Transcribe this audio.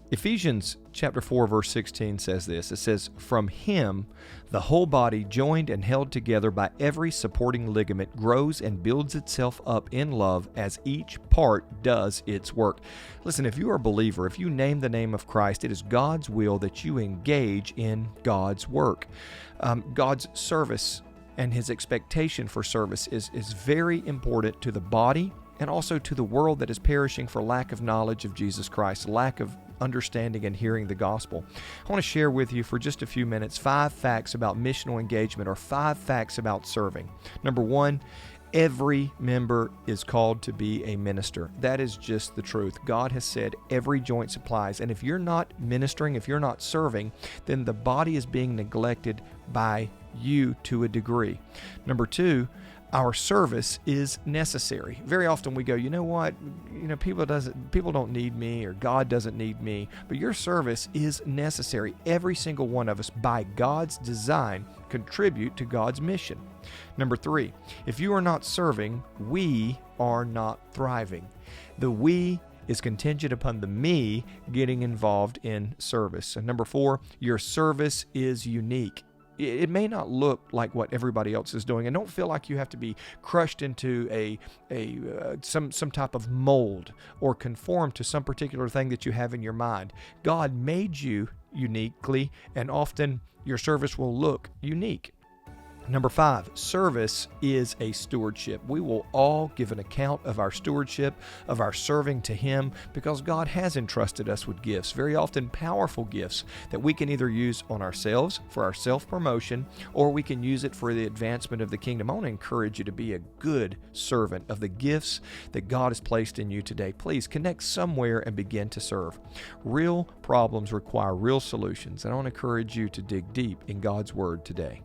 Ephesians chapter 4, verse 16 says this. It says, "From him, the whole body, joined and held together by every supporting ligament, grows and builds itself up in love as each part does its work." Listen, if you are a believer, if you name the name of Christ, it is God's will that you engage in God's work. God's service and his expectation for service is very important to the body and also to the world that is perishing for lack of knowledge of Jesus Christ, lack of understanding and hearing the gospel. I want to share with you for just a few minutes 5 facts about missional engagement, or 5 facts about serving. Number 1, every member is called to be a minister. That is just the truth. God has said every joint supplies, and if you're not ministering, if you're not serving, then the body is being neglected by you to a degree. Number 2, our service is necessary. Very often we go, you know what, people don't need me, or God doesn't need me, but your service is necessary. Every single one of us, by God's design, contribute to God's mission. Number 3, if you are not serving, we are not thriving. The we is contingent upon the me getting involved in service. And number 4, your service is unique. It may not look like what everybody else is doing, and don't feel like you have to be crushed into some type of mold or conform to some particular thing that you have in your mind. God made you uniquely, and often your service will look unique. Number 5, service is a stewardship. We will all give an account of our stewardship, of our serving to Him, because God has entrusted us with gifts, very often powerful gifts, that we can either use on ourselves for our self-promotion, or we can use it for the advancement of the kingdom. I want to encourage you to be a good servant of the gifts that God has placed in you today. Please connect somewhere and begin to serve. Real problems require real solutions, and I want to encourage you to dig deep in God's Word today.